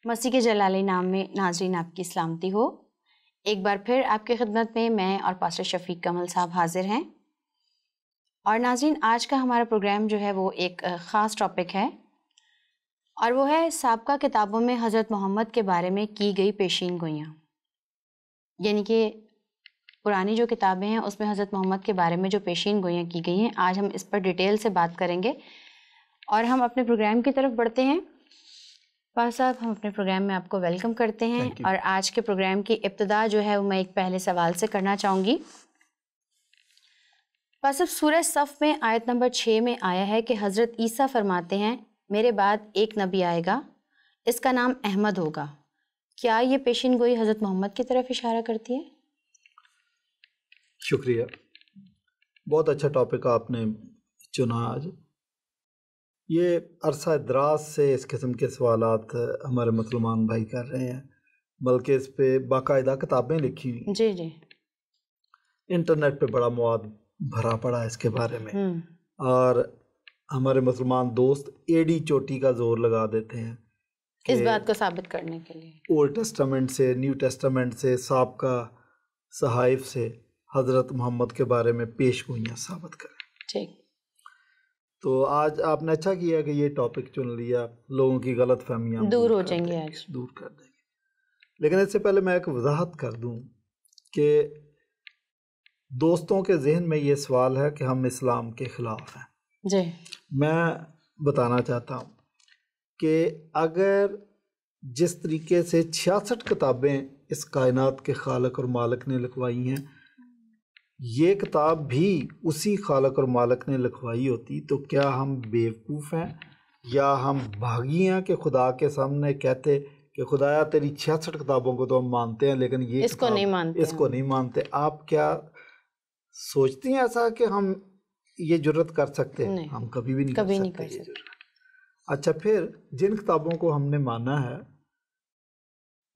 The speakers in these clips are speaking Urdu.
مسیح کے جلالی نام میں ناظرین آپ کی سلامتی ہو۔ ایک بار پھر آپ کی خدمت میں اور پاسٹر شفیق کمل صاحب حاضر ہیں، اور ناظرین آج کا ہمارا پروگرام جو ہے وہ ایک خاص ٹاپک ہے، اور وہ ہے سابقہ کتابوں میں حضرت محمد کے بارے میں کی گئی پیشین گوئیاں، یعنی کہ پرانی جو کتابیں ہیں اس میں حضرت محمد کے بارے میں جو پیشین گوئیاں کی گئی ہیں، آج ہم اس پر ڈیٹیل سے بات کریں گے اور ہم اپنے پروگرام کی طرف بڑھتے ہیں۔ پاس صاحب، ہم اپنے پروگرام میں آپ کو ویلکم کرتے ہیں، اور آج کے پروگرام کی ابتدا جو ہے وہ میں ایک پہلے سوال سے کرنا چاہوں گی۔ پاس صاحب، سورہ صف میں آیت نمبر 6 میں آیا ہے کہ حضرت عیسیٰ فرماتے ہیں میرے بعد ایک نبی آئے گا، اس کا نام احمد ہوگا۔ کیا یہ پیشین گوئی حضرت محمد کی طرف اشارہ کرتی ہے؟ شکریہ، بہت اچھا ٹاپک آپ نے چنا آج۔ یہ عرصہ دراز سے اس قسم کے سوالات ہمارے مسلمان بھائی کر رہے ہیں، بلکہ اس پہ باقاعدہ کتابیں لکھی ہوئی، جی انٹرنیٹ پہ بڑا مواد بھرا پڑا ہے اس کے بارے میں، اور ہمارے مسلمان دوست ایڑی چوٹی کا زور لگا دیتے ہیں اس بات کو ثابت کرنے کے لیے اولڈ ٹیسٹامنٹ سے، نیو ٹیسٹامنٹ سے، سابقہ صحائف سے حضرت محمد کے بارے میں پیش گوئیاں ثابت کریں۔ ٹھیک، تو آج آپ نے اچھا کیا کہ یہ ٹاپک چن لیا، لوگوں کی غلط فہمیاں دور ہو جائیں گے، آج دور کر دیں گے۔ لیکن اس سے پہلے میں ایک وضاحت کر دوں کہ دوستوں کے ذہن میں یہ سوال ہے کہ ہم اسلام کے خلاف ہیں۔ جی، میں بتانا چاہتا ہوں کہ اگر جس طریقے سے 66 کتابیں اس کائنات کے خالق اور مالک نے لکھوائی ہیں، یہ کتاب بھی اسی خالق اور مالک نے لکھوائی ہوتی تو کیا ہم بیوقوف ہیں یا ہم بھاگی ہیں کہ خدا کے سامنے کہتے کہ خدایا تیری 66 کتابوں کو تو ہم مانتے ہیں لیکن یہ اس کو نہیں مانتے۔ آپ کیا سوچتی ہیں ایسا کہ ہم یہ جرت کر سکتے ہیں؟ نہیں، ہم کبھی بھی نہیں کر سکتے یہ جرت۔ اچھا، پھر جن کتابوں کو ہم نے مانا ہے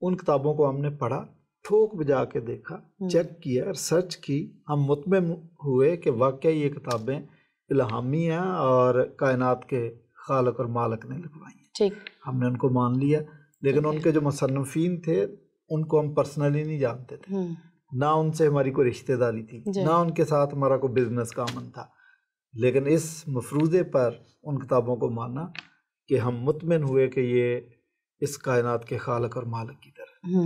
ان کتابوں کو ہم نے پڑھا، ٹھوک بجا کے دیکھا، چیک کیا، ریسرچ کی، ہم مطمئن ہوئے کہ واقعی یہ کتابیں الہامی ہیں اور کائنات کے خالق اور مالک نے لکھوائی ہیں۔ ٹھیک، ہم نے ان کو مان لیا، لیکن ان کے جو مصنفین تھے ان کو ہم پرسنلی نہیں جانتے تھے، نہ ان سے ہماری کوئی رشتہ داری تھی، نہ ان کے ساتھ ہمارا کوئی بزنس کا امن تھا، لیکن اس مفروضے پر ان کتابوں کو مانا کہ ہم مطمئن ہوئے کہ یہ اس کائنات کے خالق اور مالک کی طرح۔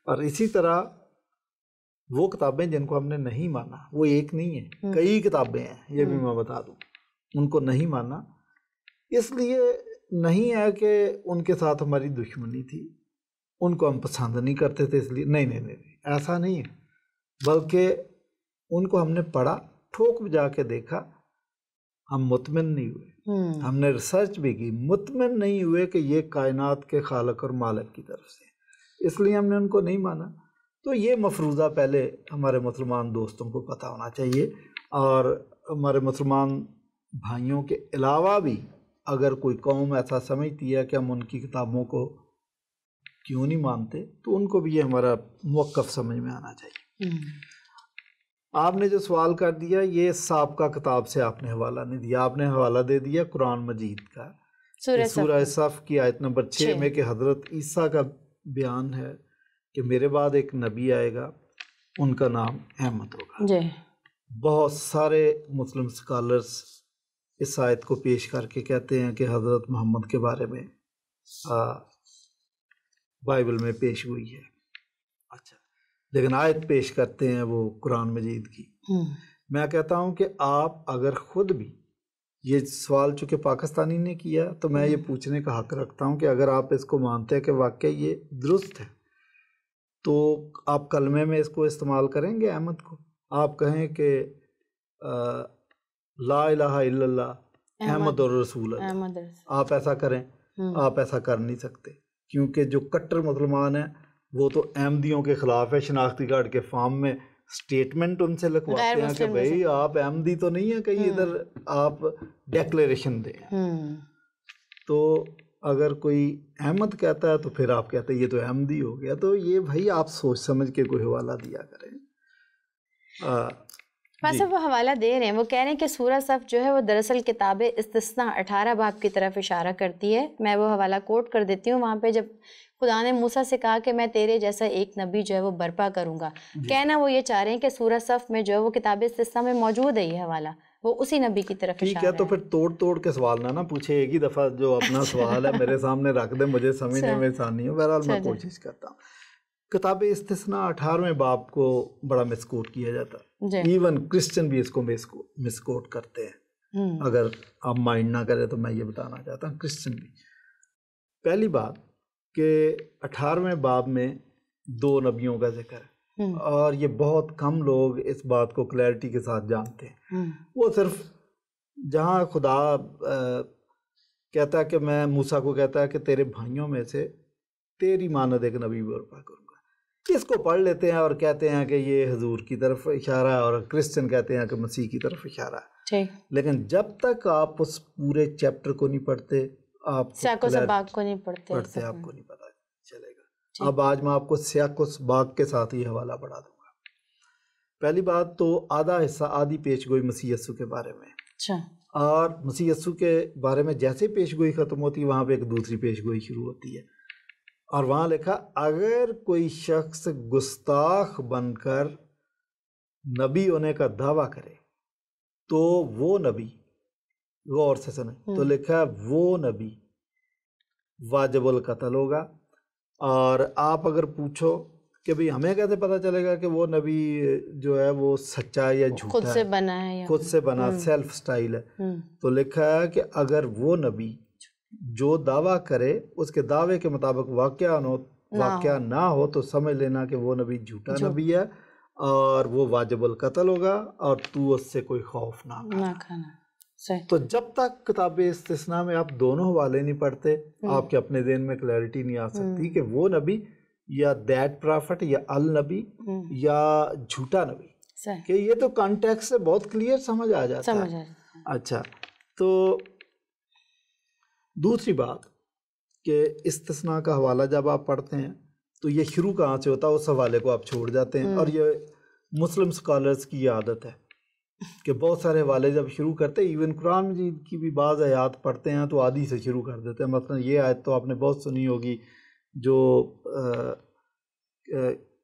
اور اسی طرح وہ کتابیں جن کو ہم نے نہیں مانا، وہ ایک نہیں ہیں، کئی کتابیں ہیں، یہ بھی میں بتا دوں، ان کو نہیں مانا اس لیے نہیں ہے کہ ان کے ساتھ ہماری دشمنی تھی، ان کو ہم پسند نہیں کرتے تھے اس لیے، نہیں، ایسا نہیں ہے، بلکہ ان کو ہم نے پڑھا، ٹھوک بجا کے دیکھا، ہم مطمئن نہیں ہوئے، ہم نے ریسرچ بھی کی، مطمئن نہیں ہوئے کہ یہ کائنات کے خالق اور مالک کی طرف سے، اس لیے ہم نے ان کو نہیں مانا۔ تو یہ مفروضہ پہلے ہمارے مسلمان دوستوں کو پتہ ہونا چاہیے، اور ہمارے مسلمان بھائیوں کے علاوہ بھی اگر کوئی قوم ایسا سمجھتی ہے کہ ہم ان کی کتابوں کو کیوں نہیں مانتے تو ان کو بھی یہ ہمارا موقف سمجھ میں آنا چاہیے۔ آپ نے جو سوال کر دیا یہ سابقہ کتاب سے آپ نے حوالہ نہیں دیا، آپ نے حوالہ دے دیا قرآن مجید کا، سورہ صف کی آیت نمبر 6 میں کہ حضرت عیسیٰ کا بیان ہے کہ میرے بعد ایک نبی آئے گا، ان کا نام احمد ہوگا۔ بہت سارے مسلم اسکالرس اس آیت کو پیش کر کے کہتے ہیں کہ حضرت محمد کے بارے میں بائبل میں پیش ہوئی ہے، اچھا، لیکن آیت پیش کرتے ہیں وہ قرآن مجید کی۔ میں کہتا ہوں کہ آپ اگر خود بھی یہ سوال چونکہ پاکستانی نے کیا تو میں یہ پوچھنے کا حق رکھتا ہوں کہ اگر آپ اس کو مانتے ہیں کہ واقعی یہ درست ہے تو آپ کلمے میں اس کو استعمال کریں گے احمد کو، آپ کہیں کہ لا الہ الا اللہ احمد الرسول اللہ، آپ ایسا کریں؟ آپ ایسا کر نہیں سکتے، کیونکہ جو کٹر مسلمان ہیں وہ تو احمدیوں کے خلاف ہے، شناختی کارڈ کے فارم میں سٹیٹمنٹ ان سے لکھواتے ہیں کہ بھئی آپ احمدی تو نہیں ہیں، کہیں ادھر آپ ڈیکلیریشن دیں۔ تو اگر کوئی احمد کہتا ہے تو پھر آپ کہتے ہیں یہ تو احمدی ہو گیا، تو یہ بھائی آپ سوچ سمجھ کے کوئی حوالہ دیا کریں۔ ویسے وہ حوالہ دے رہے ہیں، وہ کہہ رہے ہیں کہ سورہ صف جو ہے وہ دراصل کتاب استثناء 18 باب کی طرف اشارہ کرتی ہے. میں وہ حوالہ کوٹ کر دیتی ہوں. وہاں پہ جب خدا نے موسیٰ سے کہا کہ میں تیرے جیسا ایک نبی جو ہے وہ برپا کروں گا، کہنا وہ یہ چاہ رہے ہیں کہ سورہ صف میں جو ہے وہ کتاب استثناء میں موجود ہے یہ حوالہ، وہ اسی نبی کی طرف اشارہ ہے. ٹھیک ہے، تو پھر توڑ کے سوال نہ پوچھے، ایک ہی دفعہ جو اپنا سوال ہے میرے سامنے رکھ دیں، مجھے سمجھنے میں آسانی ہو. بہرحال میں کوشش کرتا ہوں. کتاب استثناء 18ویں باب کو بڑا مسکوٹ کیا جاتا ہے، ایون کرسچن بھی اس کو مسکوٹ کرتے ہیں. اگر آپ مائنڈ نہ کریں تو میں یہ بتانا چاہتا ہوں، کرسچن بھی. پہلی بات کہ 18ویں باب میں 2 نبیوں کا ذکر ہے، اور یہ بہت کم لوگ اس بات کو کلیئرٹی کے ساتھ جانتے ہیں. وہ صرف جہاں خدا کہتا ہے کہ میں موسیٰ کو کہتا ہے کہ تیرے بھائیوں میں سے تیری مانند ایک نبی برپا کروں گا، اس کو پڑھ لیتے ہیں اور کہتے ہیں کہ یہ حضور کی طرف اشارہ ہے، اور کرسچن کہتے ہیں کہ مسیح کی طرف اشارہ ہے. لیکن جب تک آپ اس پورے چیپٹر کو نہیں پڑھتے، آپ سیاق و سباق کو نہیں پڑھتے آپ کو نہیں پتہ چلے گا. اب آج میں آپ کو سیاق و سباق کے ساتھ یہ حوالہ بڑھا دوں گا. پہلی بات تو آدھا حصہ، آدھی پیش گوئی مسیح یسوع کے بارے میں، اور مسیح یسوع کے بارے میں جیسے پیش گوئی ختم ہوتی ہے وہاں پہ ایک دوسری پیش گوئی شروع ہوتی ہے. اور وہاں لکھا اگر کوئی شخص گستاخ بن کر نبی ہونے کا دعویٰ کرے تو وہ نبی، غور سے سنیں، تو لکھا وہ نبی واجب القتل ہوگا. اور آپ اگر پوچھو کہ بھئی ہمیں کیسے پتہ چلے گا کہ وہ نبی جو ہے وہ سچا یا جھوٹا ہے، خود سے بنا ہے، خود سے بنا، سیلف سٹائل ہے، تو لکھا ہے کہ اگر وہ نبی جو دعویٰ کرے اس کے دعوے کے مطابق واقعہ نہ ہو تو سمجھ لینا کہ وہ نبی جھوٹا نبی ہے اور وہ واجب القتل ہوگا، اور تو اس سے کوئی خوف نہ کھانا. تو جب تک کتاب استثناء میں آپ دونوں حوالے نہیں پڑھتے، آپ کے اپنے ذہن میں کلیئرٹی نہیں آ سکتی کہ وہ نبی یا دیٹ پرافٹ یا النبی یا جھوٹا نبی، کہ یہ تو کانٹیکسٹ سے بہت کلیئر سمجھ آ جاتا ہے. اچھا، تو دوسری بات کہ استثناء کا حوالہ جب آپ پڑھتے ہیں تو یہ شروع کہاں سے ہوتا ہے اس حوالے کو آپ چھوڑ جاتے ہیں. اور یہ مسلم سکالرز کی یہ عادت ہے کہ بہت سارے حوالے جب شروع کرتے ہیں، ایون قرآن مجید کی بھی بعض آیات پڑھتے ہیں تو آدھی سے شروع کر دیتے ہیں. مثلا یہ آیت تو آپ نے بہت سنی ہوگی جو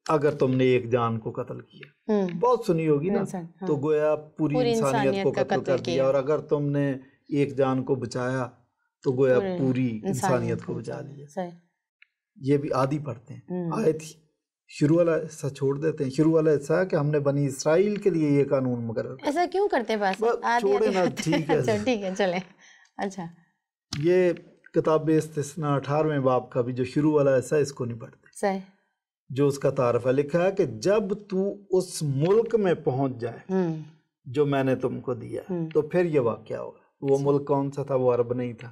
اگر تم نے ایک جان کو قتل کیا، بہت سنی ہوگی نا، تو گویا پوری انسانیت کو قتل کر دیا. اور اگر تم نے ایک جان کو بچایا تو گویا پوری انسانیت کو بچا لیا. یہ بھی عادی پڑھتے ہیں. آیت شروع والا حصہ چھوڑ دیتے ہیں. شروع والا حصہ ہے کہ ہم نے بنی اسرائیل کے لیے یہ قانون مقرر کیا. ایسا کیوں کرتے ہیں؟ بس چھوڑے نا، ٹھیک ہے ٹھیک ہے، چلیں. اچھا، یہ کتاب استثناء 18ویں باب کا بھی جو شروع والا حصہ اس کو نہیں پڑھتے. صحیح. جو اس کا تعارف ہے، لکھا ہے کہ جب تو اس ملک میں پہنچ جائے جو میں نے تم کو دیا تو پھر یہ واقعہ ہوگا. وہ ملک کون سا تھا؟ وہ عرب نہیں تھا،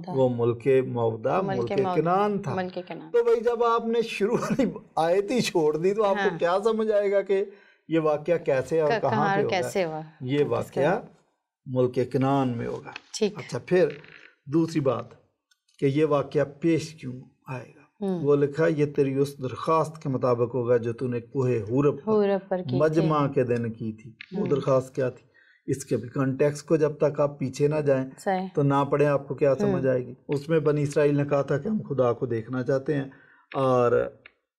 وہ ملک مودا، ملک کنعان تھا. تو بھائی جب آپ نے شروع والی آیت ہی چھوڑ دی تو آپ کو کیا سمجھ آئے گا کہ یہ واقعہ کیسے اور کہاں پہ ہوگا؟ یہ واقعہ ملک کنعان میں ہوگا. اچھا، پھر دوسری بات کہ یہ واقعہ پیش کیوں آئے گا، وہ لکھا یہ تیری اس درخواست کے مطابق ہوگا جو تو نے کوہ حورب پر مجمع کے دن کی تھی. وہ درخواست کیا تھی؟ اس کے بھی کانٹیکس کو جب تک آپ پیچھے نہ جائیں تو نہ پڑھیں آپ کو کیا سمجھ آئے گی. اس میں بنی اسرائیل نے کہا تھا کہ ہم خدا کو دیکھنا چاہتے ہیں، اور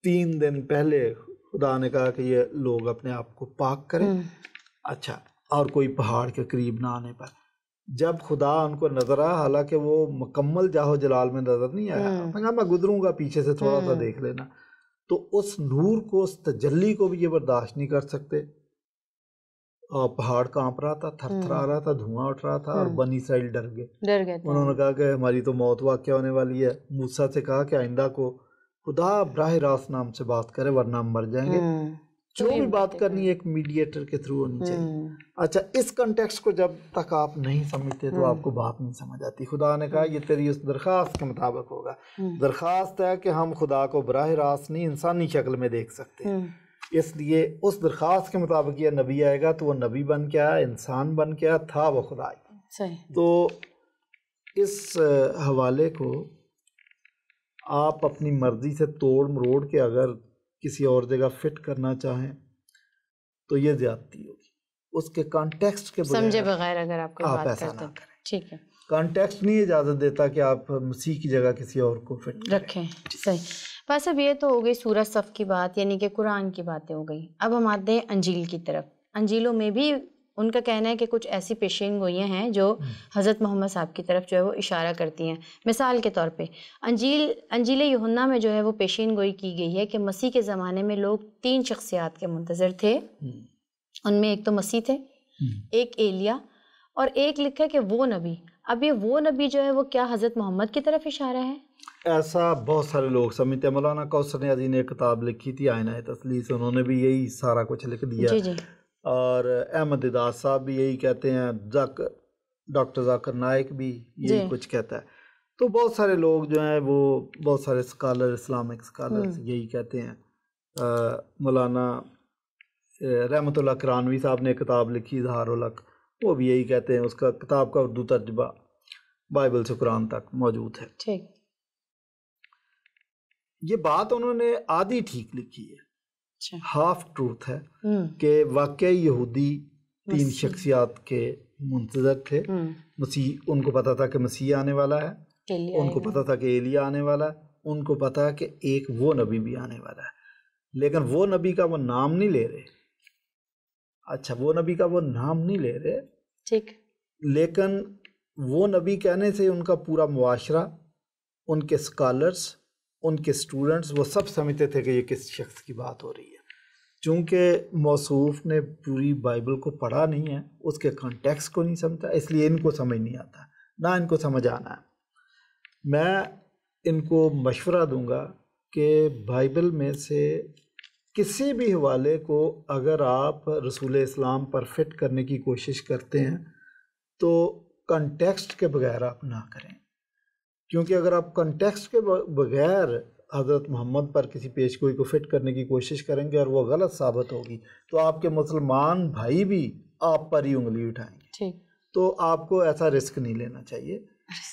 3 دن پہلے خدا نے کہا کہ یہ لوگ اپنے آپ کو پاک کریں. اچھا، اور کوئی پہاڑ کے قریب نہ آنے پر. جب خدا ان کو نظر آیا، حالانکہ وہ مکمل جاہو جلال میں نظر نہیں آیا، میں گزروں گا پیچھے سے تھوڑا سا دیکھ لینا، تو اس نور کو، اس تجلی کو بھی یہ برداشت نہیں کر سکتے. اور پہاڑ کانپ رہا تھا، تھر تھرا رہا تھا، دھواں اٹھ رہا تھا، اور بنی اسرائیل ڈر گئے. انہوں نے کہا کہ ہماری تو موت واقع ہونے والی ہے. موسیٰ سے کہا کہ آئندہ کو خدا براہ راست نام سے بات کرے ورنہ ہم مر جائیں گے. جو بھی بات کرنی ایک میڈیٹر کے تھرو ہونی چاہیے. اچھا، اس کنٹیکسٹ کو جب تک آپ نہیں سمجھتے تو آپ کو بات نہیں سمجھ آتی. خدا نے کہا یہ تیری اس درخواست کے مطابق ہوگا. درخواست ہے کہ ہم خدا کو براہ راست نہیں انسانی شکل میں دیکھ سکتے، اس لیے اس درخواست کے مطابق یہ نبی آئے گا تو وہ نبی بن کے آیا، انسان بن کے آیا، تھا وہ خدا. تو اس حوالے کو آپ اپنی مرضی سے توڑ مروڑ کے اگر کسی اور جگہ فٹ کرنا چاہیں تو یہ زیادتی ہوگی. اس کے کانٹیکسٹ کے سمجھے بغیر اگر آپ کوئی بات ایسا کرتے نہ کریں. ٹھیک ہے. کانٹیکسٹ نہیں اجازت دیتا کہ آپ مسیح کی جگہ کسی اور کو فٹ رکھیں. صحیح. بس اب یہ تو ہو گئی سورہ صف کی بات، یعنی کہ قرآن کی باتیں ہو گئی. اب ہم آتے ہیں انجیل کی طرف. انجیلوں میں بھی ان کا کہنا ہے کہ کچھ ایسی پیشین گوئیاں ہیں جو حضرت محمد صاحب کی طرف جو ہے وہ اشارہ کرتی ہیں. مثال کے طور پہ انجیل یوحنا میں جو ہے وہ پیشین گوئی کی گئی ہے کہ مسیح کے زمانے میں لوگ 3 شخصیات کے منتظر تھے. ان میں ایک تو مسیح تھے، ایک ایلیا، اور ایک لکھا ہے کہ وہ نبی. اب یہ وہ نبی جو ہے وہ کیا حضرت محمد کی طرف اشارہ ہے؟ ایسا بہت سارے لوگ سمجھتے ہیں. مولانا کوثر نیازی نے ایک کتاب لکھی تھی آئینہ تثلیث، انہوں نے بھی یہی سارا کچھ لکھ دیا. جی جی. اور احمد داس صاحب بھی یہی کہتے ہیں، ڈاکٹر ذاکر نائک بھی یہی کچھ کہتا ہے. تو بہت سارے لوگ جو ہیں وہ بہت سارے اسکالر، اسلامک اسکالر یہی کہتے ہیں. مولانا رحمت اللہ کرانوی صاحب نے ایک کتاب لکھی اظہار الحق، وہ بھی یہی کہتے ہیں. اس کا کتاب کا اردو ترجمہ بائبل سے قرآن تک موجود ہے. ٹھیک. یہ بات انہوں نے آدھی ٹھیک لکھی ہے، ہاف ٹروتھ ہے کہ واقعی یہودی 3 شخصیات کے منتظر تھے. مسیح، ان کو پتا تھا کہ مسیح آنے والا ہے، ان کو پتا تھا کہ ایلیا آنے والا ہے، ان کو پتا ہے کہ ایک وہ نبی بھی آنے والا ہے. لیکن وہ نبی کا وہ نام نہیں لے رہے. اچھا، وہ نبی کا وہ نام نہیں لے رہے، ٹھیک. لیکن وہ نبی کہنے سے ان کا پورا معاشرہ، ان کے اسکالرس، ان کے اسٹوڈنٹس، وہ سب سمجھتے تھے کہ یہ کس شخص کی بات ہو رہی ہے. چونکہ موصوف نے پوری بائبل کو پڑھا نہیں ہے، اس کے کانٹیکسٹ کو نہیں سمجھتا، اس لیے ان کو سمجھ نہیں آتا، نہ ان کو سمجھ آنا ہے. میں ان کو مشورہ دوں گا کہ بائبل میں سے کسی بھی حوالے کو اگر آپ رسول اسلام پر فٹ کرنے کی کوشش کرتے ہیں تو کنٹیکسٹ کے بغیر آپ نہ کریں. کیونکہ اگر آپ کنٹیکسٹ کے بغیر حضرت محمد پر کسی پیش گوئی کو فٹ کرنے کی کوشش کریں گے اور وہ غلط ثابت ہوگی تو آپ کے مسلمان بھائی بھی آپ پر ہی انگلی اٹھائیں گے. تو آپ کو ایسا رسک نہیں لینا چاہیے.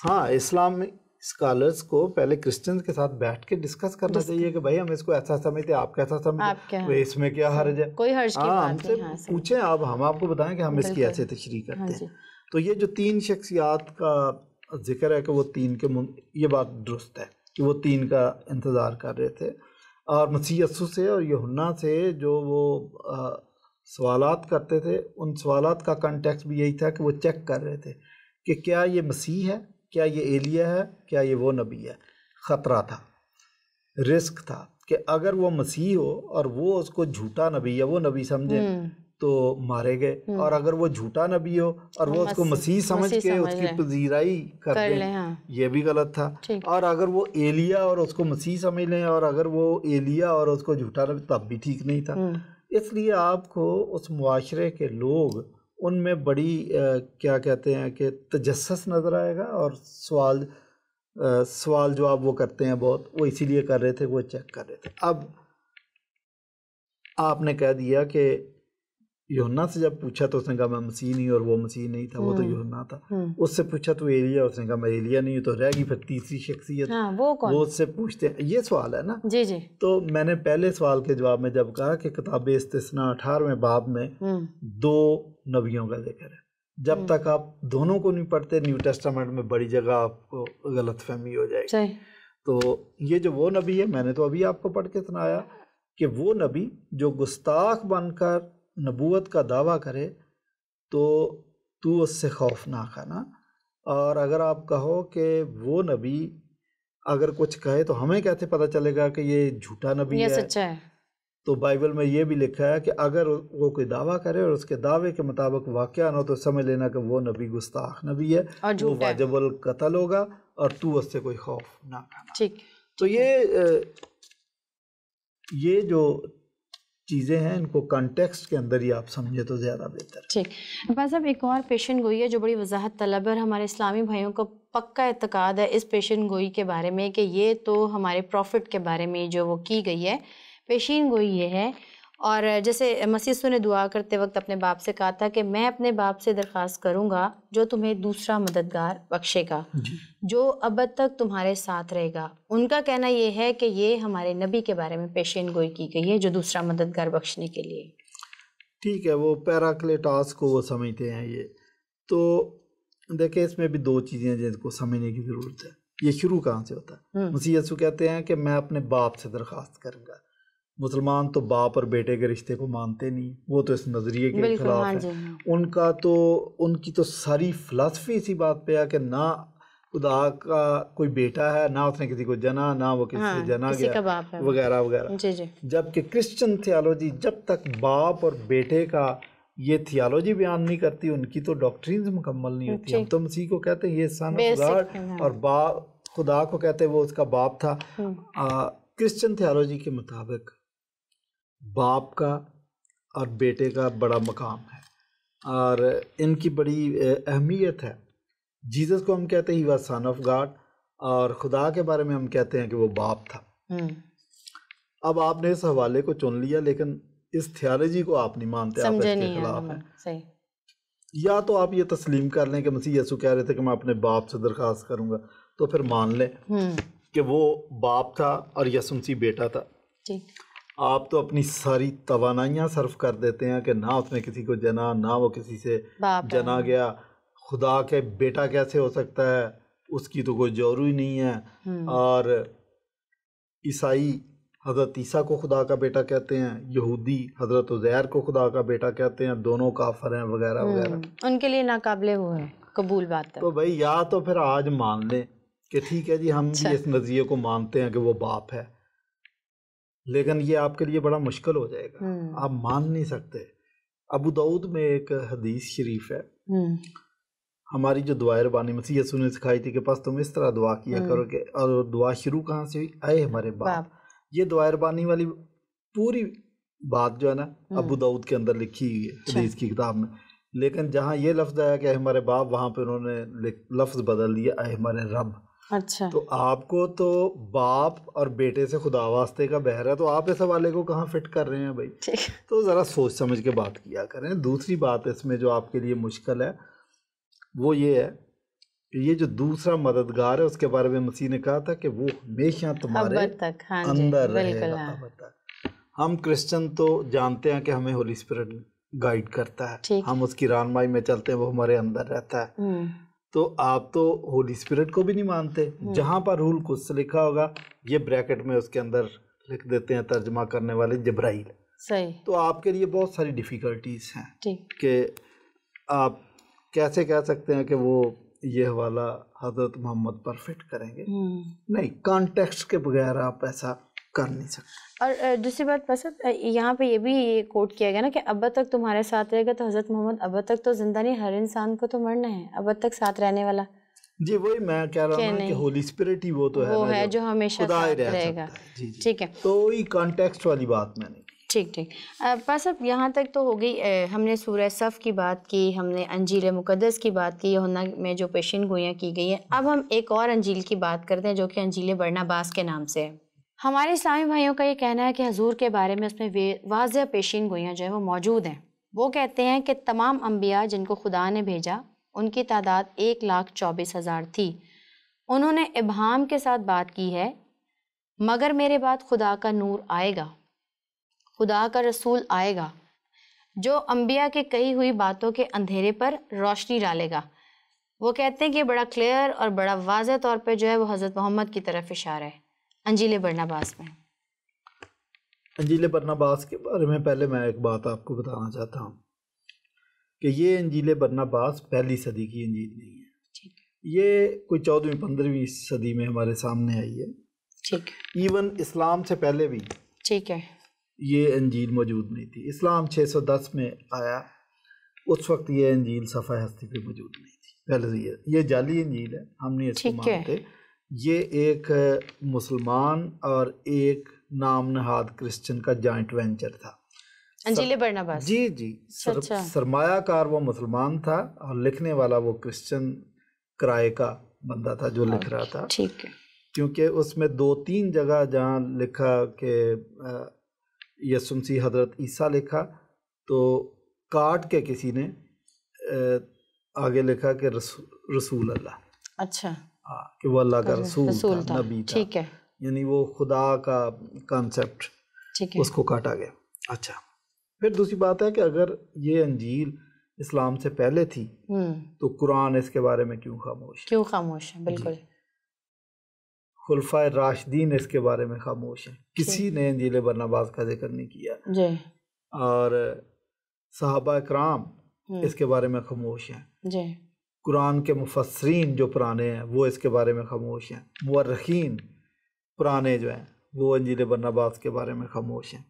ہاں، اسلام اسکالرس کو پہلے کرسچنز کے ساتھ بیٹھ کے ڈسکس کرنا چاہیے کہ بھائی ہم اس کو ایسا سمجھتے ہیں، آپ کیسا سمجھتے ہیں، اس میں کیا حرج ہے. کوئی حرج کی بات نہیں. ہم سے پوچھیں، ہم آپ کو بتائیں کہ ہم اس کی ایسے تشریح کرتے ہیں. تو یہ جو 3 شخصیات کا ذکر ہے کہ وہ 3 کے یہ بات درست ہے کہ وہ 3 کا انتظار کر رہے تھے. اور مسیح یسوع سے اور یوحنا سے جو وہ سوالات کرتے تھے، ان سوالات کا کنٹیکسٹ بھی یہی تھا کہ وہ چیک کر رہے تھے کہ کیا یہ مسیح ہے، کیا یہ ایلیا ہے، کیا یہ وہ نبی ہے. خطرہ تھا، رسک تھا کہ اگر وہ مسیح ہو اور وہ اس کو جھوٹا نبی یا وہ نبی سمجھے تو مارے گئے، اور اگر وہ جھوٹا نبی ہو اور وہ اس کو مسیح سمجھ کے اس کی پذیرائی کر دیں، یہ بھی غلط تھا. اور اگر وہ ایلیا اور اس کو مسیح سمجھ لیں، اور اگر وہ ایلیا اور اس کو جھوٹا نبی، تب بھی ٹھیک نہیں تھا. اس لیے آپ کو اس معاشرے کے لوگ ان میں بڑی کیا کہتے ہیں کہ تجسس نظر آئے گا، اور سوال جواب وہ کرتے ہیں بہت، وہ اسی لیے کر رہے تھے، وہ چیک کر رہے تھے. اب آپ نے کہہ دیا کہ یوحنا سے جب پوچھا تو اس نے کہا میں مسیح نہیں، اور وہ مسیح نہیں تھا، وہ تو یوحنا تھا. اس سے پوچھا تو ایلیا، اس نے کہا میں ایلیا نہیں ہوں. تو رہ گئی پھر تیسری شخصیت، وہ اس سے پوچھتے ہیں. یہ سوال ہے نا. جی جی. تو میں نے پہلے سوال کے جواب میں جب کہا کہ کتاب استثناء 18ویں باب میں 2 نبیوں کا ذکر ہے، جب تک آپ دونوں کو نہیں پڑھتے نیو ٹیسٹامنٹ میں بڑی جگہ آپ کو غلط فہمی ہو جائے گی. تو یہ جو وہ نبی ہے، میں نے تو ابھی آپ کو پڑھ کے سنایا کہ وہ نبی جو گستاخ بن کر نبوت کا دعویٰ کرے تو اس سے خوف نہ کھانا. اور اگر آپ کہو کہ وہ نبی اگر کچھ کہے تو ہمیں کیسے پتہ چلے گا کہ یہ جھوٹا نبی ہے، سچا ہے؟ تو بائبل میں یہ بھی لکھا ہے کہ اگر وہ کوئی دعویٰ کرے اور اس کے دعوے کے مطابق واقعہ نہ ہو تو سمجھ لینا کہ وہ نبی گستاخ نبی ہے، وہ واجب القتل ہوگا، اور تو اس سے کوئی خوف نہ کھانا. تو یہ جو چیزیں ہیں ان کو کانٹیکسٹ کے اندر ہی آپ سمجھے تو زیادہ بہتر. ٹھیک. بس اب ایک اور پیشن گوئی ہے جو بڑی وضاحت طلب ہے، اور ہمارے اسلامی بھائیوں کو پکا اعتقاد ہے اس پیشن گوئی کے بارے میں کہ یہ تو ہمارے پروفٹ کے بارے میں جو وہ کی گئی ہے. پیشین گوئی یہ ہے، اور جیسے مسیح نے دعا کرتے وقت اپنے باپ سے کہا تھا کہ میں اپنے باپ سے درخواست کروں گا جو تمہیں دوسرا مددگار بخشے گا جو ابد تک تمہارے ساتھ رہے گا. ان کا کہنا یہ ہے کہ یہ ہمارے نبی کے بارے میں پیشین گوئی کی گئی ہے جو دوسرا مددگار بخشنے کے لیے. ٹھیک ہے، وہ پیراکلیٹاس کو وہ سمجھتے ہیں یہ. تو دیکھیں اس میں بھی دو چیزیں جن کو سمجھنے کی ضرورت ہے. یہ شروع کہاں سے ہوتا ہے؟ مسیح یسوع کہتے ہیں کہ میں اپنے باپ سے درخواست کروں گا. مسلمان تو باپ اور بیٹے کے رشتے کو مانتے نہیں، وہ تو اس نظریے کے خلاف ہیں. ان کی تو ساری فلسفی اسی بات پہ ہے کہ نہ خدا کا کوئی بیٹا ہے، نہ اس نے کسی کو جنا، نہ وہ کسی سے جنا گیا، وغیرہ وغیرہ. جبکہ کرسچن تھیالوجی جب تک باپ اور بیٹے کا یہ تھیالوجی بیان نہیں کرتی، ان کی تو ڈاکٹرینز مکمل نہیں ہوتی. ہم تو مسیح کو کہتے ہیں یہ سن آف گاڈ، اور خدا کو کہتے ہیں وہ اس کا باپ تھا. کرسچن تھیالوجی کے مطابق باپ کا اور بیٹے کا بڑا مقام ہے اور ان کی بڑی اہمیت ہے. جیزس کو ہم کہتے ہیں he was son of God, اور خدا کے بارے میں ہم کہتے ہیں کہ وہ باپ تھا. اب آپ نے اس حوالے کو چن لیا، لیکن اس تھیالوجی کو آپ نہیں مانتے، آپ اس کے خلاف ہیں. یا تو آپ یہ تسلیم کر لیں کہ مسیح یسوع کہہ رہے تھے کہ میں اپنے باپ سے درخواست کروں گا، تو پھر مان لیں کہ وہ باپ تھا اور یسوع مسیح بیٹا تھا. آپ تو اپنی ساری توانائیاں صرف کر دیتے ہیں کہ نہ اس نے کسی کو جنا، نہ وہ کسی سے جنا گیا. خدا کے بیٹا کیسے ہو سکتا ہے؟ اس کی تو کوئی جوہر ہی نہیں ہے. اور عیسائی حضرت عیسیٰ کو خدا کا بیٹا کہتے ہیں، یہودی حضرت عزیر کو خدا کا بیٹا کہتے ہیں، دونوں کافر ہیں، وغیرہ وغیرہ. ان کے لیے ناقابل وہ ہے قبول بات ہے. تو بھائی یا تو پھر آج مان لیں کہ ٹھیک ہے جی ہم بھی اس نظریے کو مانتے ہیں کہ وہ باپ ہے، لیکن یہ آپ کے لیے بڑا مشکل ہو جائے گا، آپ مان نہیں سکتے. ابو داؤد میں ایک حدیث شریف ہے، ہماری جو دعائے ربانی مسیح یسوع نے سکھائی تھی کہ پس تم اس طرح دعا کیا کرو کہ، اور دعا شروع کہاں سے ہوئی؟ اے ہمارے باپ. یہ دعائے ربانی والی پوری بات جو ہے نا ابو داؤد کے اندر لکھی ہوئی ہے حدیث کی کتاب میں، لیکن جہاں یہ لفظ آیا کہ اے ہمارے باپ، وہاں پہ انہوں نے لفظ بدل دیا اے ہمارے رب. تو آپ کو تو باپ اور بیٹے سے خدا واسطے کا بہر ہے، تو آپ اس حوالے کو کہاں فٹ کر رہے ہیں بھائی؟ تو ذرا سوچ سمجھ کے بات کیا کریں. دوسری بات اس میں جو آپ کے لیے مشکل ہے وہ یہ ہے کہ یہ جو دوسرا مددگار ہے اس کے بارے میں مسیح نے کہا تھا کہ وہ ہمیشہ تمہارے اندر رہے گا ابد تک. ہم کرسچن تو جانتے ہیں کہ ہمیں ہولی اسپرٹ گائیڈ کرتا ہے، ہم اس کی رہنمائی میں چلتے ہیں، وہ ہمارے اندر رہتا ہے. تو آپ تو ہولی اسپرٹ کو بھی نہیں مانتے. جہاں پر روح القدس لکھا ہوگا یہ بریکٹ میں اس کے اندر لکھ دیتے ہیں ترجمہ کرنے والے جبرائیل. تو آپ کے لیے بہت ساری ڈیفیکلٹیز ہیں کہ آپ کیسے کہہ سکتے ہیں کہ وہ یہ حوالہ حضرت محمد پر فٹ کریں گے. نہیں، کانٹیکسٹ کے بغیر آپ ایسا کر نہیں سکتے. اور دوسری بات بس یہاں پہ یہ بھی کوٹ کیا گیا نا کہ ابد تک تمہارے ساتھ رہے گا، تو حضرت محمد ابد تک تو زندہ نہیں، ہر انسان کو تو مرنا ہے، ابد تک ساتھ رہنے والا. جی وہی میں کہہ رہا ہوں کہ ہولی اسپرٹ ہی وہ تو ہے، وہ ہے جو ہمیشہ ساتھ رہے گا. ٹھیک ہے، تو وہی کانٹیکسٹ والی بات میں نہیں. ٹھیک. بس اب یہاں تک تو ہو گئی. ہم نے سورہ صف کی بات کی، ہم نے انجیل مقدس کی بات کی، یوحنا میں جو پیشین گوئیاں کی گئی ہیں. اب ہم ایک اور انجیل کی بات کرتے ہیں جو کہ انجیل برناباس کے نام سے ہے. ہمارے اسلامی بھائیوں کا یہ کہنا ہے کہ حضور کے بارے میں اس میں واضح پیشین گوئیاں جو ہیں وہ موجود ہیں. وہ کہتے ہیں کہ تمام انبیاء جن کو خدا نے بھیجا ان کی تعداد 1,24,000 تھی. انہوں نے ابہام کے ساتھ بات کی ہے، مگر میرے بعد خدا کا نور آئے گا، خدا کا رسول آئے گا جو انبیاء کے کہی ہوئی باتوں کے اندھیرے پر روشنی ڈالے گا. وہ کہتے ہیں کہ بڑا کلیئر اور بڑا واضح طور پہ جو ہے وہ حضرت محمد کی طرف اشارہ ہے انجیل برناباس میں. انجیل برناباس کے بارے میں پہلے میں ایک بات آپ کو بتانا چاہتا ہوں کہ یہ انجیل برناباس پہلی صدی کی انجیل نہیں ہے. یہ کوئی 14ویں-15ویں صدی میں ہمارے سامنے آئی ہے. ایون اسلام سے پہلے بھی یہ انجیل موجود نہیں تھی. اسلام 610 میں آیا، اس وقت یہ انجیل صفحہ ہستی پہ موجود نہیں تھی. پہلے یہ جعلی انجیل ہے، ہم نہیں اس کو مانتے. یہ ایک مسلمان اور ایک نام نہاد کرسچن کا جوائنٹ وینچر تھا انجیل برناباس. جی سرمایہ کار وہ مسلمان تھا اور لکھنے والا وہ کرسچن کرائے کا بندہ تھا جو لکھ رہا تھا. کیونکہ اس میں 2-3 جگہ جہاں لکھا کہ یسوع مسیح حضرت عیسیٰ لکھا تو کاٹ کے کسی نے آگے لکھا کہ رسول اللہ. اچھا، کہ وہ اللہ کا رسول تھا، نبی تھا. یعنی وہ خدا کا کانسیپٹ اس کو کاٹا گیا. اچھا، پھر دوسری بات ہے کہ اگر یہ انجیل اسلام سے پہلے تھی تو قرآن اس کے بارے میں کیوں خاموش ہے؟ بالکل. خلفائے راشدین اس کے بارے میں خاموش ہیں، کسی نے انجیل برناباس کا ذکر نہیں کیا. اور صحابہ کرام اس کے بارے میں خاموش ہیں. قرآن کے مفسرین جو پرانے ہیں وہ اس کے بارے میں خاموش ہیں. مورخین پرانے جو ہیں وہ انجیل برناباس کے بارے میں خاموش ہیں.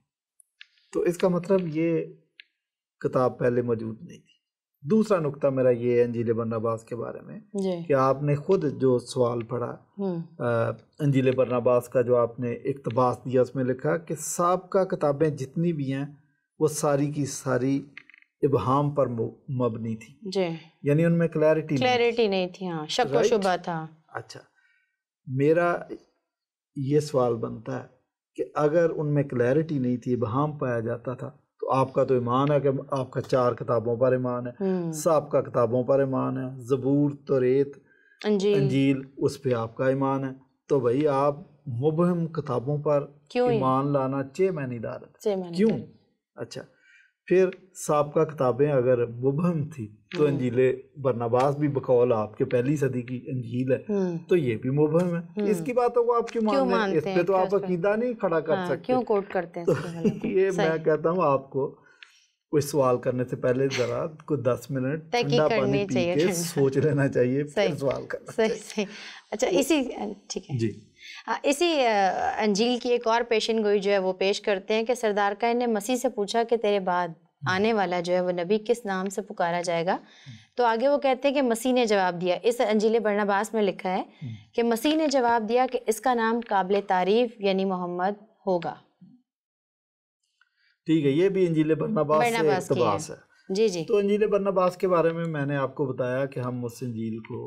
تو اس کا مطلب یہ کتاب پہلے موجود نہیں تھی. دوسرا نقطہ میرا یہ ہے انجیل برناباس کے بارے میں کہ آپ نے خود جو سوال پڑھا انجیل برناباس کا جو آپ نے اقتباس دیا، اس میں لکھا کہ سابقہ کتابیں جتنی بھی ہیں وہ ساری کی ساری ابہام پر مبنی تھی، یعنی ان میں کلیئرٹی نہیں تھی. ہاں، شک و شبہ تھا. اچھا، میرا یہ سوال بنتا ہے کہ اگر ان میں کلیئرٹی نہیں تھی، ابہام پایا جاتا تھا، تو آپ کا تو ایمان ہے کہ آپ کا 4 کتابوں پر ایمان ہے، سابقہ کتابوں پر ایمان ہے، زبور، توریت، انجیل، اس پہ آپ کا ایمان ہے. تو بھائی آپ مبہم کتابوں پر ایمان لانا میں نہیں دارت کیوں؟ اچھا، پھر سابقہ کتابیں اگر مبہم تھی تو انجیل برناباس بھی بقول آپ کے پہلی صدی کی انجیل ہے تو یہ بھی مبہم ہے. اس کی باتوں کو آپ کیوں مانتے ہیں؟ اس پہ تو آپ عقیدہ نہیں کھڑا کر سکتے. کیوں کوٹ کرتے ہیں؟ یہ میں کہتا ہوں آپ کو کوئی سوال کرنے سے پہلے ذرا کوئی 10 منٹ ٹھنڈا پانی پی کے سوچ لینا چاہیے، پھر سوال کرنا چاہیے. اچھا، ٹھیک ہے جی. اسی انجیل کی ایک اور پیشن گوئی جو ہے وہ پیش کرتے ہیں کہ سردار کائن نے مسیح سے پوچھا کہ تیرے بعد آنے والا جو ہے وہ نبی کس نام سے پکارا جائے گا. تو آگے وہ کہتے ہیں کہ مسیح نے جواب دیا. اس انجیل برناباس میں لکھا ہے کہ مسیح نے جواب دیا کہ اس کا نام قابل تعریف یعنی محمد ہوگا. ٹھیک ہے، یہ بھی انجیل برناباس سے اقتباس ہے. جی. تو انجیل برناباس کے بارے میں نے آپ کو بتایا کہ ہم اس انجیل کو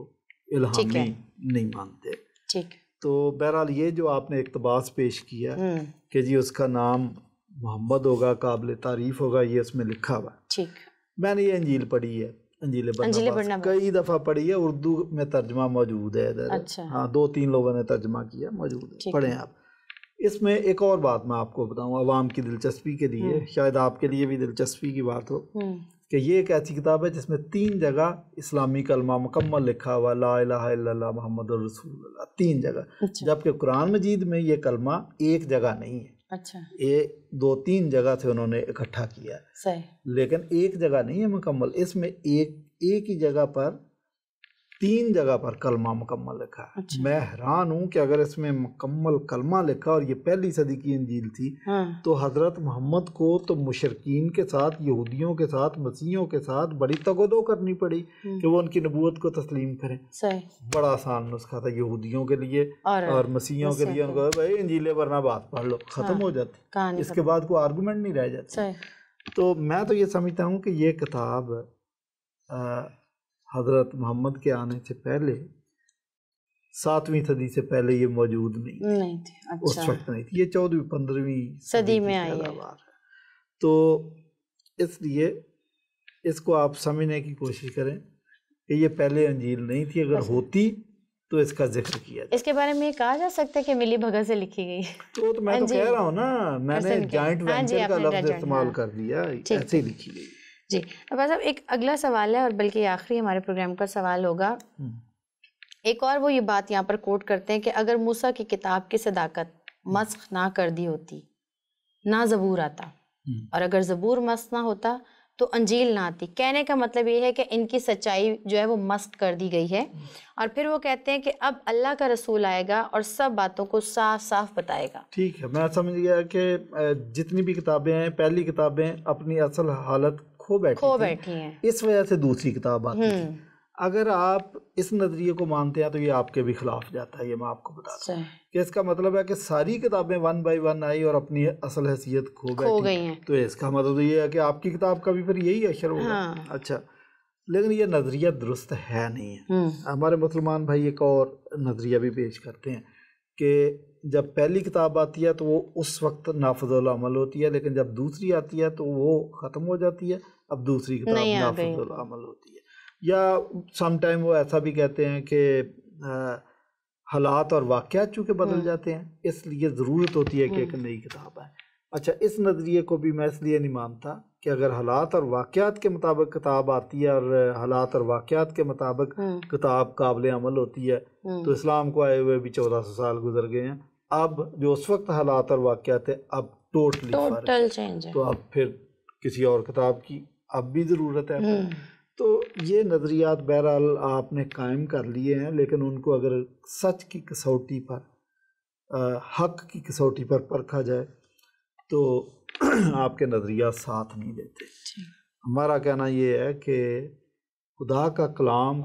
الہامی نہیں مانتے. ٹھیک. تو بہرحال یہ جو آپ نے اقتباس پیش کیا کہ جی اس کا نام محمد ہوگا، قابل تعریف ہوگا، یہ اس میں لکھا ہوا. ٹھیک. میں نے یہ انجیل پڑھی ہے، انجیل برناباس کئی دفعہ پڑھی ہے، اردو میں ترجمہ موجود ہے ادھر. ہاں، 2-3 لوگوں نے ترجمہ کیا، موجود ہے، پڑھیں آپ. اس میں ایک اور بات میں آپ کو بتاؤں عوام کی دلچسپی کے لیے، شاید آپ کے لیے بھی دلچسپی کی بات ہو، کہ یہ ایک ایسی کتاب ہے جس میں 3 جگہ اسلامی کلمہ مکمل لکھا ہوا، لا الہ الا اللہ محمد رسول اللہ، 3 جگہ. جبکہ قرآن مجید میں یہ کلمہ ایک جگہ نہیں ہے. اچھا، یہ 2-3 جگہ سے انہوں نے اکٹھا کیا ہے، لیکن ایک جگہ نہیں ہے مکمل. اس میں ایک ہی جگہ پر 3 جگہ پر کلمہ مکمل لکھا ہے. میں حیران ہوں کہ اگر اس میں مکمل کلمہ لکھا اور یہ پہلی صدی کی انجیل تھی تو حضرت محمد کو تو مشرکین کے ساتھ، یہودیوں کے ساتھ، مسیحیوں کے ساتھ بڑی تگودو کرنی پڑی کہ وہ ان کی نبوت کو تسلیم کریں. بڑا آسان نسخہ تھا یہودیوں کے لیے اور مسیحیوں کے لیے. ان کو بھائی انجیل برناباس پڑھ لو، ختم ہو جاتی، اس کے بعد کوئی آرگومنٹ نہیں رہ جاتی. تو میں تو یہ سمجھتا ہوں کہ یہ کتاب حضرت محمد کے آنے سے پہلے 7ویں صدی سے پہلے یہ موجود نہیں تھی. اس وقت نہیں تھی، یہ 14ویں-15ویں صدی میں آئی ہے. تو اس لیے اس کو آپ سمجھنے کی کوشش کریں کہ یہ پہلے انجیل نہیں تھی. اگر ہوتی تو اس کا ذکر کیا جائے. اس کے بارے میں یہ کہا جا سکتا ہے کہ ملی بھگت سے لکھی گئی. تو میں تو کہہ رہا ہوں نا، میں نے جوائنٹ وینچر کا لفظ استعمال کر دیا، ایسے ہی لکھی گئی. جی ابا صاحب، ایک اگلا سوال ہے اور بلکہ آخری ہمارے پروگرام کا سوال ہوگا. ایک اور وہ یہ بات یہاں پر کوٹ کرتے ہیں کہ اگر موسیٰ کی کتاب کی صداقت مسخ نہ کر دی ہوتی نہ زبور آتا، اور اگر زبور مسخ نہ ہوتا تو انجیل نہ آتی. کہنے کا مطلب یہ ہے کہ ان کی سچائی جو ہے وہ مسخ کر دی گئی ہے. اور پھر وہ کہتے ہیں کہ اب اللہ کا رسول آئے گا اور سب باتوں کو صاف صاف بتائے گا. ٹھیک ہے، میں سمجھ گیا کہ جتنی بھی کتابیں ہیں، پہلی کتابیں اپنی اصل حالت کھو بیٹھی ہیں، اس وجہ سے دوسری کتاب آتی ہے. اگر آپ اس نظریے کو مانتے ہیں تو یہ آپ کے بھی خلاف جاتا ہے. یہ میں آپ کو بتا دوں کہ اس کا مطلب ہے کہ ساری کتابیں 1 by 1 آئی اور اپنی اصل حیثیت کھو گئی ہیں. تو اس کا مطلب یہ ہے کہ آپ کی کتاب کا بھی پھر یہی اشر ہوگا. اچھا، لیکن یہ نظریہ درست ہے نہیں ہے. ہمارے مسلمان بھائی ایک اور نظریہ بھی پیش کرتے ہیں کہ جب پہلی کتاب آتی ہے تو وہ اس وقت نافذ العمل ہوتی ہے، لیکن جب دوسری آتی ہے تو وہ ختم ہو جاتی ہے، اب دوسری کتاب نافذ العمل ہوتی ہے. یا سم ٹائم وہ ایسا بھی کہتے ہیں کہ حالات اور واقعات چونکہ بدل جاتے ہیں، اس لیے ضرورت ہوتی ہے کہ ایک نئی کتاب آئے. اچھا اس نظریے کو بھی میں اس لیے نہیں مانتا کہ اگر حالات اور واقعات کے مطابق کتاب آتی ہے اور حالات اور واقعات کے مطابق کتاب قابل عمل ہوتی ہے تو اسلام کو آئے ہوئے بھی 1400 سال گزر گئے ہیں. اب جو اس وقت حالات اور واقعات ہیں اب ٹوٹل چینج ہے, تو اب پھر کسی اور کتاب کی اب بھی ضرورت ہے. تو یہ نظریات بہرحال آپ نے قائم کر لیے ہیں, لیکن ان کو اگر سچ کی کسوٹی پر, حق کی کسوٹی پر پرکھا جائے تو آپ کے نظریات ساتھ نہیں دیتے. ہمارا کہنا یہ ہے کہ خدا کا کلام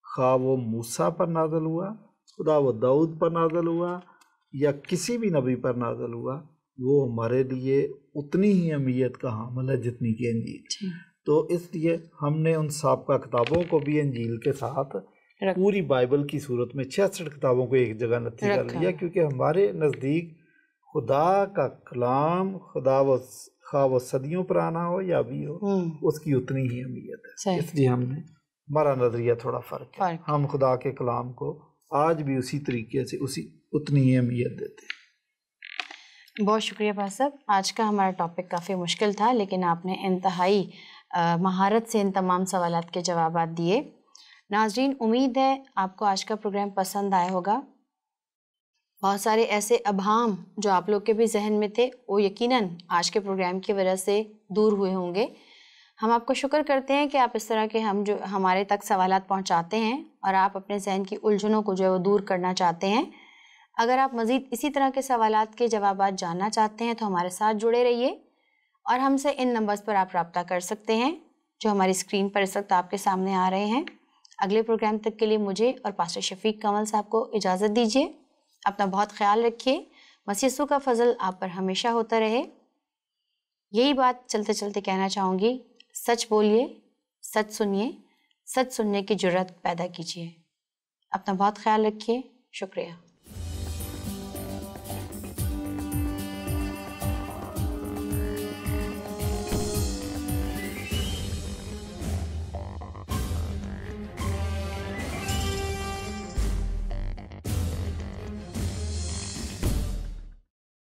خواہ وہ موسیٰ پر نازل ہوا, خدا وہ داؤد پر نازل ہوا یا کسی بھی نبی پر نازل ہوا, وہ ہمارے لیے اتنی ہی اہمیت کا حامل ہے جتنی کہ انجیل. تو اس لیے ہم نے ان سابقہ کتابوں کو بھی انجیل کے ساتھ پوری بائبل کی صورت میں 66 کتابوں کو ایک جگہ نتھی کر لیا, کیونکہ ہمارے نزدیک خدا کا کلام خواہ وہ صدیوں پرانا ہو یا ابھی ہو, اس کی اتنی ہی اہمیت ہے. اس لیے ہم نے, ہمارا نظریہ تھوڑا فرق ہے, ہم خدا کے کلام کو آج بھی اسی طریقے سے اتنی ہی اہمیت دیتے ہیں. بہت شکریہ پاس صاحب. آج کا ہمارا ٹاپک کافی مشکل تھا, لیکن آپ نے انتہائی مہارت سے ان تمام سوالات کے جوابات دیے. ناظرین, امید ہے آپ کو آج کا پروگرام پسند آیا ہوگا. بہت سارے ایسے ابہام جو آپ لوگ کے بھی ذہن میں تھے وہ یقیناً آج کے پروگرام کی وجہ سے دور ہوئے ہوں گے. ہم آپ کو شکر کرتے ہیں کہ آپ اس طرح کے ہمارے تک سوالات پہنچاتے ہیں اور آپ اپنے ذہن کی الجھنوں کو جو ہے وہ دور کرنا چاہتے ہیں. اگر آپ مزید اسی طرح کے سوالات کے جوابات جاننا چاہتے ہیں تو ہمارے ساتھ جڑے رہیے اور ہم سے ان نمبرز پر آپ رابطہ کر سکتے ہیں جو ہماری اسکرین پر اس وقت آپ کے سامنے آ رہے ہیں. اگلے پروگرام تک کے لیے مجھے اور پاسٹر شفیق کمل صاحب کو اجازت دیجیے. اپنا بہت خیال رکھیے. مسیح یسوع کا فضل آپ پر ہمیشہ ہوتا رہے. یہی بات چلتے چلتے کہنا چاہوں گی, سچ بولیے, سچ سنیے, سچ سننے کی جرات پیدا کیجیے. اپنا بہت خیال رکھیے. شکریہ.